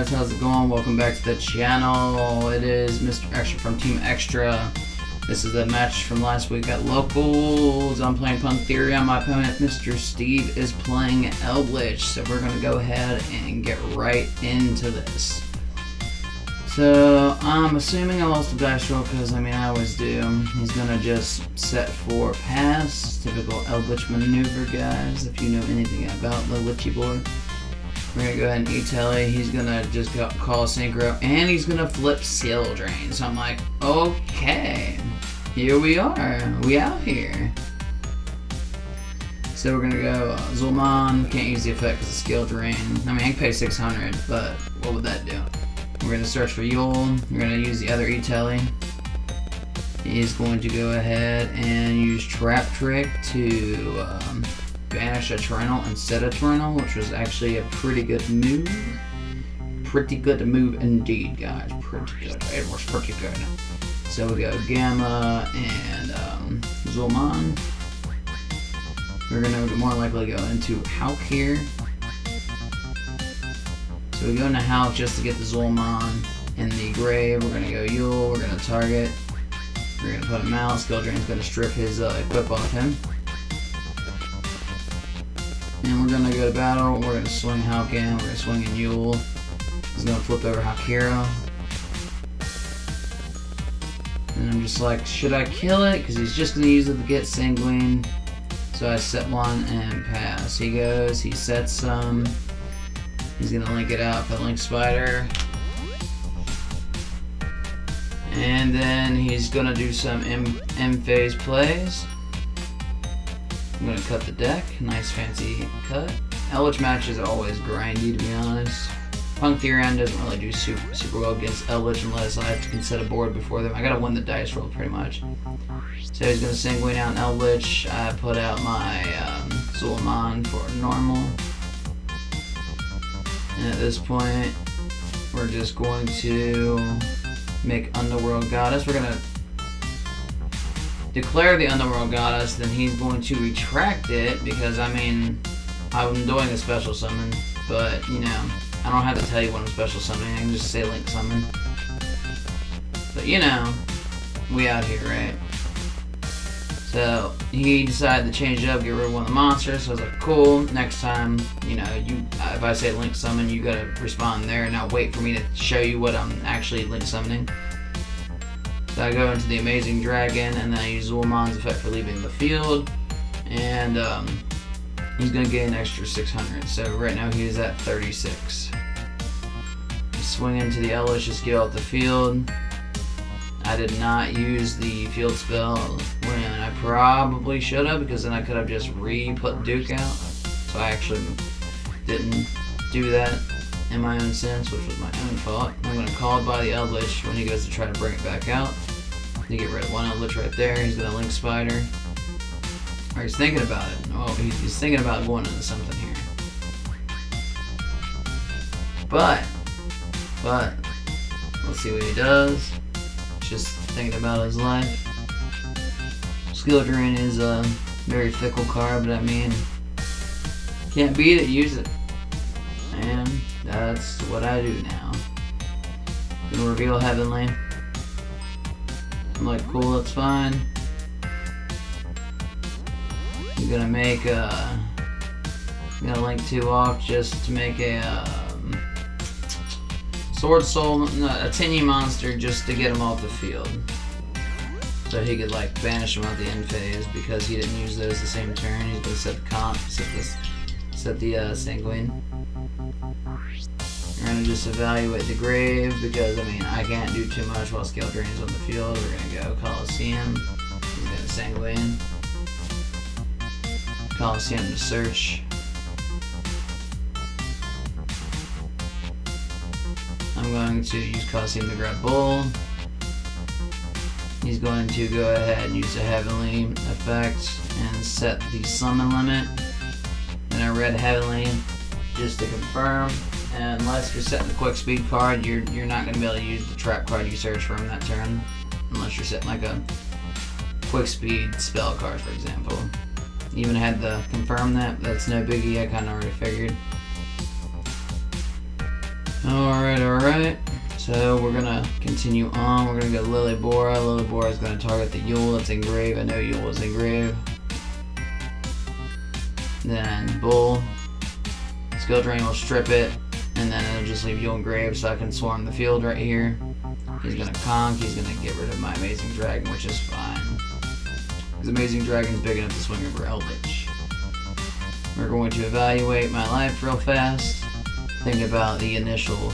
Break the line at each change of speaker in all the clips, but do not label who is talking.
guys, how's it going? Welcome back to the channel. It is Mr. Extra from Team Extra. This is a match from last week at Locals. I'm playing Therion. My opponent, Mr. Steve, is playing Eldlich. So we're going to go ahead and get right into this. So I'm assuming I lost the dice roll because, I always do. He's going to just set for pass. Typical Eldlich maneuver, guys, if you know anything about the Lichy board. We're going to go ahead and Eldlich. He's going to just call Synchro, and he's going to flip Skill Drain. So I'm like, okay, here we are. We out here. So we're going to go Zul'Mon. Can't use the effect because of Skill Drain. I can pay 600, but what would that do? We're going to search for Yule. We're going to use the other Eldlich. He's going to go ahead and use Trap Trick to banish a Torrential instead of Torrential, which was actually a pretty good move. Pretty good move indeed, guys. Pretty good. It was pretty good. So we go Gamma and Zul'Mon. We're going to more likely go into Hulk here. So we go into Hulk just to get the Zul'Mon in the grave. We're going to go Yule. We're going to target. We're going to put him out. Skill Drain's going to strip his equip off him. And we're going to go to battle. We're going to swing Hulk in. We're going to swing in Yule. He's going to flip over Hulk. And I'm just like, should I kill it? Because he's just going to use it to get Sanguine. So I set one and pass. He goes, he sets some. He's going to link it out for the Link Spider. And then he's going to do some M-phase plays. I'm going to cut the deck. Nice fancy cut. Eldlich matches are always grindy, to be honest. Therion doesn't really do super well against Eldlich unless I have to set a board before them. I gotta win the dice roll pretty much. So he's going to Sanguine out in Eldlich. I put out my Zul'Mon for normal. And at this point, we're just going to make Underworld Goddess. We're going to declare the Underworld Goddess, then he's going to retract it because, I'm doing a special summon, but, I don't have to tell you what I'm special summoning. I can just say Link Summon. But, we out here, right? So, he decided to change it up, get rid of one of the monsters, so I was like, cool, next time, if I say Link Summon, you gotta respond there, and not wait for me to show you what I'm actually Link Summoning. So I go into the Amazing Dragon, and then I use Zul'Mon's effect for leaving the field, and he's gonna get an extra 600, so right now he is at 36. Swing into the Eldlich, just get off the field. I did not use the field spell when I probably should have, because then I could have just put Duke out. So I actually didn't do that in my own sense, which was my own fault. I'm going to call it by the Eldlich when he goes to try to bring it back out. To get rid of one Eldlich right there, he's going to Link Spider. Or he's thinking about it. Oh, he's thinking about going into something here. But, let's see what he does. Just thinking about his life. Skill Drain is a very fickle card, but can't beat it, use it. And that's what I do now. Gonna reveal Heavenly. I'm like, cool, that's fine. I'm gonna make I'm gonna link 2 off just to make a Sword Soul, a Tinny monster, just to get him off the field. So he could banish him out the end phase because he didn't use those the same turn. He's gonna set the comp, set the Sanguine. We're gonna just evaluate the grave because I can't do too much while Skill Drain's on the field. We're gonna go Coliseum. He's gonna Sanguine. Coliseum to search. I'm going to use Coliseum to grab Bull. He's going to go ahead and use a Heavenly effect and set the summon limit. Then I read Heavenly just to confirm. And unless you're setting a quick speed card, you're not going to be able to use the trap card you search from that turn. Unless you're setting a quick speed spell card, for example. Even had to confirm that. That's no biggie. I kind of already figured. Alright. So we're gonna continue on. We're gonna go Lily Bora. Lily Bora is gonna target the Yule that's engraved. I know Yule is engraved. Then Bull. Skill Drain will strip it, and then it'll just leave Yule engraved so I can swarm the field right here. He's gonna conk, he's gonna get rid of my Amazing Dragon, which is fine. Because Amazing Dragon's big enough to swing over Eldlich. We're going to evaluate my life real fast. Think about the initial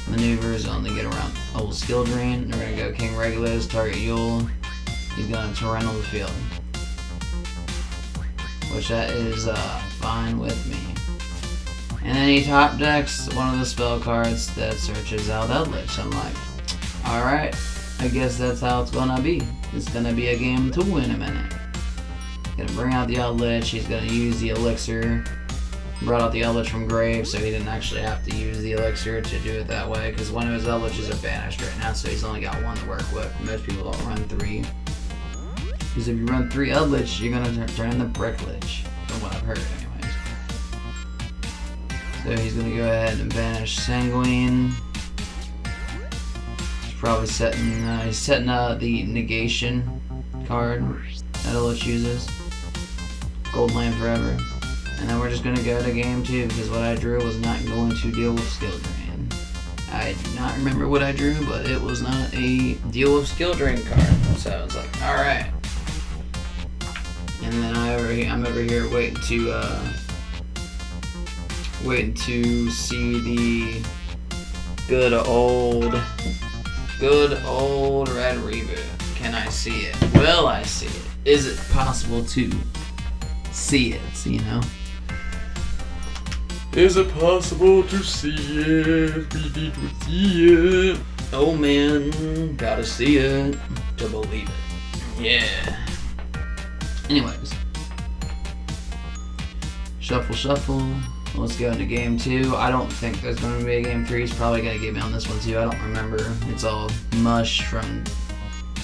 maneuvers on to get around old Skill Drain. We're gonna go King Regulus, target Yule. He's gonna Torrential the field. Which that is fine with me. And then he top decks one of the spell cards that searches out Eldlich. So I'm like, alright, I guess that's how it's gonna be. It's gonna be a game to win in a minute. Gonna bring out the Eldlich, he's gonna use the elixir. Brought out the Eldlich from grave, so he didn't actually have to use the elixir to do it that way, because one of his Eldliches are banished right now, so he's only got one to work with. Most people don't run 3. Because if you run 3 Eldlich, you're gonna turn into Bricklich, from what I've heard anyways. So he's gonna go ahead and banish Sanguine. He's probably setting, the negation card that Eldlich uses. Gold Land Forever. And then we're just gonna go to game 2 because what I drew was not going to deal with Skill Drain. I do not remember what I drew, but it was not a deal with Skill Drain card. So I was like, alright. And then I'm over here waiting to see the good old Red Reboot. Can I see it? Will I see it? Is it possible to see it, you know? Is it possible to see it? We need to see it. Oh man, gotta see it to believe it. Yeah. Anyways. Shuffle. Let's go into game 2. I don't think there's going to be a game 3. He's probably going to get me on this one too. I don't remember. It's all mush from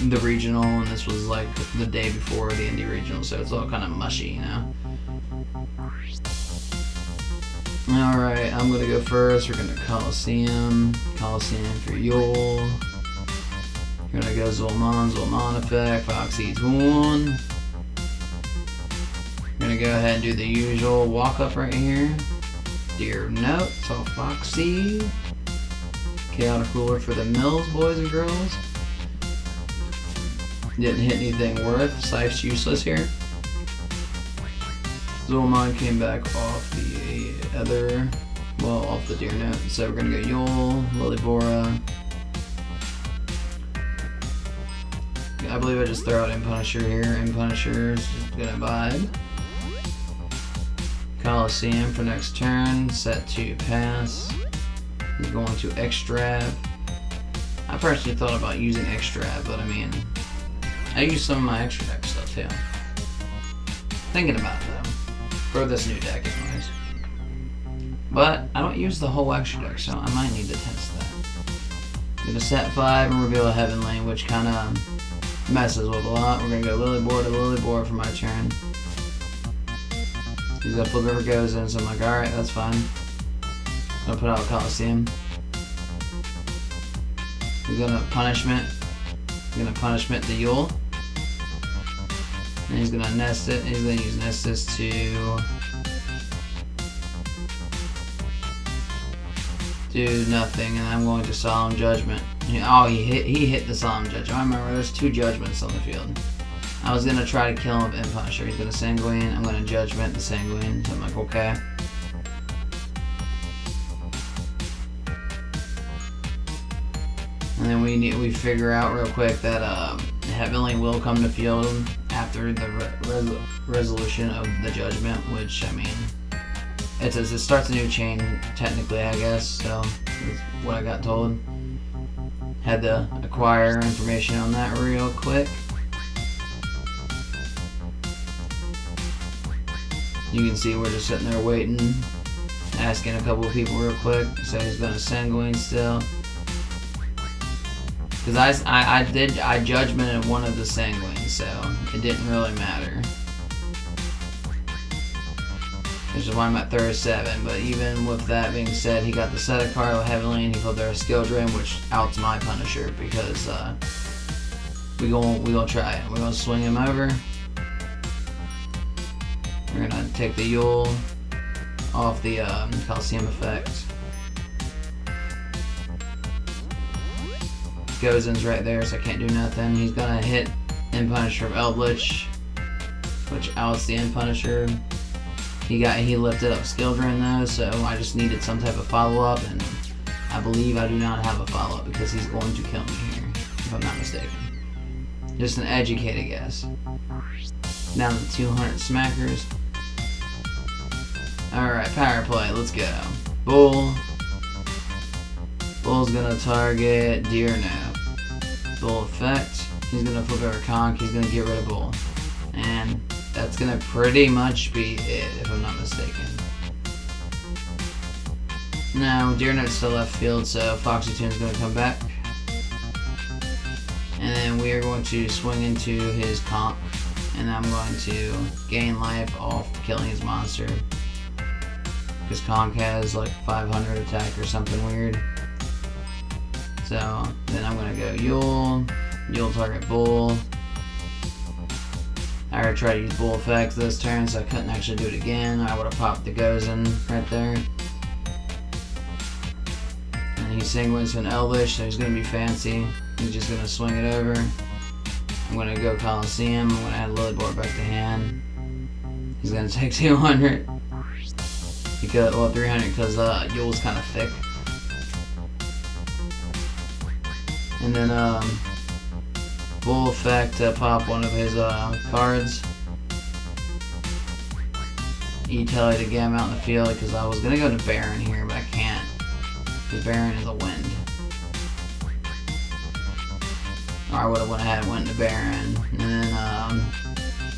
the regional, and this was like the day before the indie regional, so it's all kind of mushy, you know? Alright, I'm gonna go first. We're gonna Coliseum for Yule. We're gonna go Zul'Mon effect, Foxy's Wound. We're gonna go ahead and do the usual walk up right here. Dear Note, it's all Foxy. Chaotic Ruler for the Mills, boys and girls. Didn't hit anything worth. Scythe's useless here. Zul'Mon came back off off the Deer Note. So we're gonna go Yule, Lily Bora. I believe I just throw out Impunisher here. Impunisher is gonna vibe. Coliseum for next turn. Set to pass. He's going to Extrav. I personally thought about using Extrav, but I mean, I use some of my extra deck stuff too. Thinking about it though. For this new deck anyways. But I don't use the whole extra deck, so I might need to test that. Gonna set 5 and reveal a Heavenly, which kinda messes with a lot. We're gonna go Lily Bora to Lily Bora for my turn. He's gonna flip River goes in, so I'm like, alright, that's fine. I'm gonna put out Coliseum. He's gonna punishment. He's gonna punishment the Yule. And he's gonna nest it. He's gonna use Nessus to do nothing, and I'm going to Solemn Judgment. Oh, he hit the Solemn Judgment. I remember there's 2 judgments on the field. I was gonna try to kill him in Punisher. He's gonna Sanguine. I'm gonna Judgment the Sanguine. So I'm like, okay. And then we figure out real quick that Heavenly will come to field after the resolution of the Judgment, which I mean, it says it starts a new chain technically, I guess. So that's what I got told. Had to acquire information on that real quick. You can see we're just sitting there waiting, asking a couple of people real quick. So he's gonna Sanguine still. Because I judgmented one of the Sanguines, so it didn't really matter. which is why I'm at 37. But even with that being said, he got the set of card heavily, and he put their skill drain, which outs my Punisher because we gonna try it. We're gonna swing him over. We're gonna take the Yule off the Coliseum effect. Gozen's right there, so I can't do nothing. He's gonna hit End Punisher of Eldlich, which outs the End Punisher. He lifted up skill drain though, so I just needed some type of follow up, and I believe I do not have a follow up because he's going to kill me here, if I'm not mistaken. Just an educated guess. Down to 200 smackers. Alright, power play, let's go. Bull. Bull's gonna target Deer now. Bull effect. He's gonna flip over Conk, he's gonna get rid of Bull. And that's gonna pretty much be it, if I'm not mistaken. Now, Deer Note's still left field, so Foxy Tune's gonna come back. And then we are going to swing into his Conk. And I'm going to gain life off killing his monster. Because Conk has like 500 attack or something weird. So then I'm gonna go Yule. Yule target Bull. I already tried to use Bull effects this turn, so I couldn't actually do it again. I would have popped the Gozen right there. And he's single into an Eldlich, so he's gonna be fancy. He's just gonna swing it over. I'm gonna go Coliseum. I'm gonna add Lilliput back to hand. He's gonna take 200. Because, well, 300 because Yule's kind of thick. And then Bull effect to pop one of his cards. E-Telly to get him out in the field because I was gonna go to Baron here, but I can't. Because Baron is a wind. Or I would have went ahead and went to Baron. And then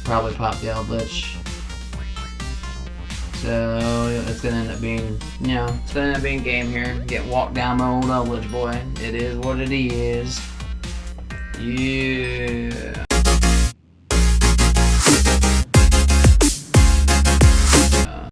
probably pop the Eldlich. So it's gonna end up being, you know, it's gonna end up being game here. Get walked down my old Eldlich boy. It is what it is. Yeah.